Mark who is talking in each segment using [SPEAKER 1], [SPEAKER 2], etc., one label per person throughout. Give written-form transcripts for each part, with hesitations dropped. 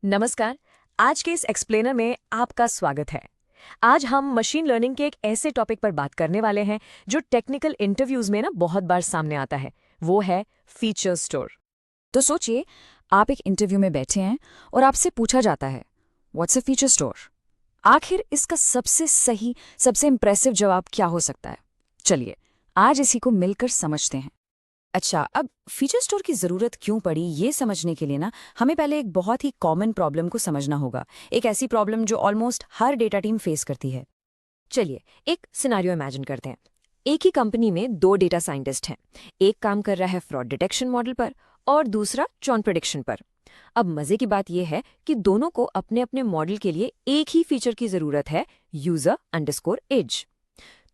[SPEAKER 1] नमस्कार। आज के इस एक्सप्लेनर में आपका स्वागत है। आज हम मशीन लर्निंग के एक ऐसे टॉपिक पर बात करने वाले हैं जो टेक्निकल इंटरव्यूज में बहुत बार सामने आता है। वो है फीचर स्टोर।
[SPEAKER 2] तो सोचिए, आप एक इंटरव्यू में बैठे हैं और आपसे पूछा जाता है, व्हाट्स अ फीचर स्टोर? आखिर इसका सबसे सही, सबसे इंप्रेसिव जवाब क्या हो सकता है? चलिए, आज इसी को मिलकर समझते हैं। अच्छा, अब फीचर स्टोर की ज़रूरत क्यों पड़ी, ये समझने के लिए हमें पहले एक बहुत ही कॉमन प्रॉब्लम को समझना होगा। एक ऐसी प्रॉब्लम जो ऑलमोस्ट हर डेटा टीम फेस करती है।
[SPEAKER 1] चलिए एक सिनेरियो इमेजिन करते हैं। एक ही कंपनी में दो डेटा साइंटिस्ट हैं। एक काम कर रहा है फ्रॉड डिटेक्शन मॉडल पर और दूसरा चॉन प्रेडिक्शन पर। अब मजे की बात यह है कि दोनों को अपने अपने मॉडल के लिए एक ही फीचर की जरूरत है, यूजर अंडरस्कोर एज।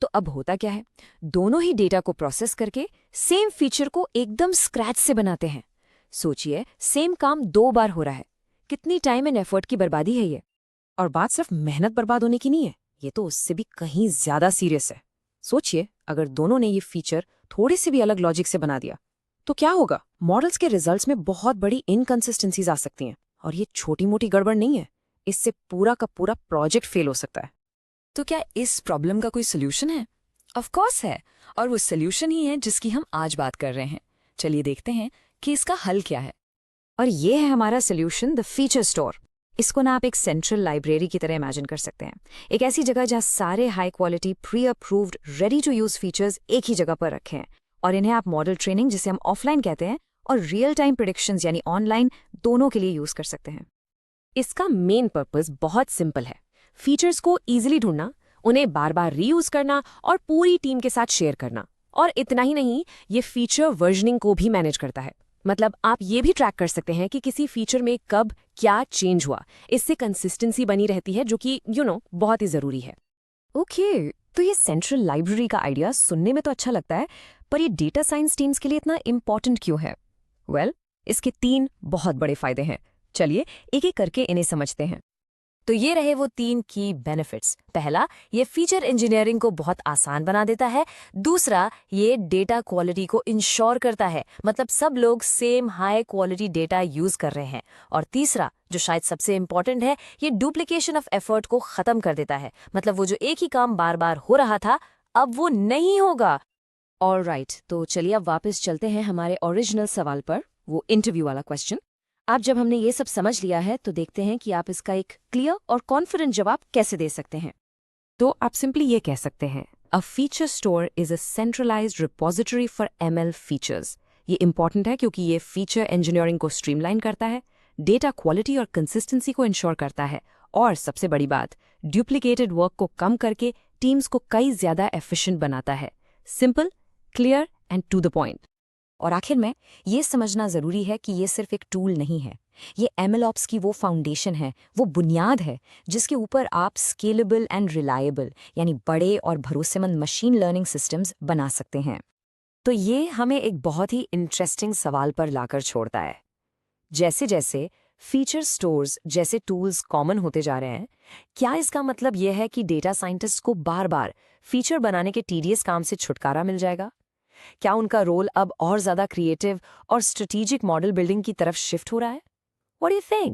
[SPEAKER 1] तो अब होता क्या है, दोनों ही डेटा को प्रोसेस करके सेम फीचर को एकदम स्क्रैच से बनाते हैं। सोचिए, सेम काम दो बार हो रहा है। कितनी टाइम एंड एफर्ट की बर्बादी है ये।
[SPEAKER 2] और बात सिर्फ मेहनत बर्बाद होने की नहीं है, ये तो उससे भी कहीं ज्यादा सीरियस है। सोचिए, अगर दोनों ने ये फीचर थोड़े से भी अलग लॉजिक से बना दिया तो क्या होगा? मॉडल्स के रिजल्ट्स में बहुत बड़ी इनकंसिस्टेंसीज आ सकती हैं। और ये छोटी मोटी गड़बड़ नहीं है, इससे पूरा का पूरा प्रोजेक्ट फेल हो सकता है।
[SPEAKER 1] तो क्या इस प्रॉब्लम का कोई सोल्यूशन है? ऑफ कोर्स है, और वो सोल्यूशन ही है जिसकी हम आज बात कर रहे हैं। चलिए देखते हैं कि इसका हल क्या है।
[SPEAKER 2] और ये है हमारा सोल्यूशन, द फीचर स्टोर। इसको आप एक सेंट्रल लाइब्रेरी की तरह इमेजिन कर सकते हैं। एक ऐसी जगह जहाँ सारे high quality, pre approved, ready to use features एक ही जगह पर रखे हैं। और इन्हें आप मॉडल ट्रेनिंग, जिसे हम ऑफलाइन कहते हैं, और रियल टाइम प्रेडिक्शंस यानी ऑनलाइन, दोनों के लिए यूज कर सकते हैं।
[SPEAKER 1] इसका मेन पर्पस बहुत सिंपल है। फीचर्स को इजीली ढूंढना, उन्हें बार बार रीयूज करना और पूरी टीम के साथ शेयर करना। और इतना ही नहीं, ये फीचर वर्जनिंग को भी मैनेज करता है। मतलब आप ये भी ट्रैक कर सकते हैं कि किसी फीचर में कब क्या चेंज हुआ। इससे कंसिस्टेंसी बनी रहती है, जो कि बहुत ही जरूरी है।
[SPEAKER 2] ओके, तो ये सेंट्रल लाइब्रेरी का आइडिया सुनने में तो अच्छा लगता है, पर ये डेटा साइंस टीम्स के लिए इतना इम्पोर्टेंट क्यों है? वेल, इसके 3 बहुत बड़े फायदे हैं। चलिए एक एक करके इन्हें समझते हैं।
[SPEAKER 1] तो ये रहे वो 3 की बेनिफिट्स। पहला, ये फीचर इंजीनियरिंग को बहुत आसान बना देता है। दूसरा, ये डेटा क्वालिटी को इंश्योर करता है, मतलब सब लोग same high quality data use कर रहे हैं। और तीसरा, जो शायद सबसे इंपॉर्टेंट है, ये डुप्लीकेशन ऑफ एफर्ट को खत्म कर देता है। मतलब वो जो एक ही काम बार बार हो रहा था, अब वो नहीं होगा। ऑलराइट, तो चलिए अब वापस चलते हैं हमारे ओरिजिनल सवाल पर, वो इंटरव्यू वाला क्वेश्चन। अब जब हमने ये सब समझ लिया है, तो देखते हैं कि आप इसका एक क्लियर और कॉन्फिडेंट जवाब कैसे दे सकते हैं।
[SPEAKER 2] तो आप सिंपली ये कह सकते हैं, a feature store is a centralised repository for ML features. ये इंपॉर्टेंट है क्योंकि ये फीचर इंजीनियरिंग को स्ट्रीमलाइन करता है, डेटा क्वालिटी और कंसिस्टेंसी को इंश्योर करता है, और सबसे बड़ी बात, डुप्लीकेटेड वर्क को कम करके टीम्स को कई ज्यादा एफिशिएंट बनाता है। Simple, clear and to the point. और आखिर में ये समझना जरूरी है कि ये सिर्फ एक टूल नहीं है, ये एमएलऑप्स की वो फाउंडेशन है, वो बुनियाद है जिसके ऊपर आप स्केलेबल एंड रिलायबल यानी बड़े और भरोसेमंद मशीन लर्निंग सिस्टम्स बना सकते हैं।
[SPEAKER 1] तो ये हमें एक बहुत ही इंटरेस्टिंग सवाल पर लाकर छोड़ता है। जैसे जैसे फीचर स्टोर्स जैसे टूल्स कॉमन होते जा रहे हैं, क्या इसका मतलब यह है कि डेटा साइंटिस्ट को बार बार फीचर बनाने के टीडियस काम से छुटकारा मिल जाएगा? क्या उनका रोल अब और ज्यादा क्रिएटिव और स्ट्रेटेजिक मॉडल बिल्डिंग की तरफ शिफ्ट हो रहा है? What do you think?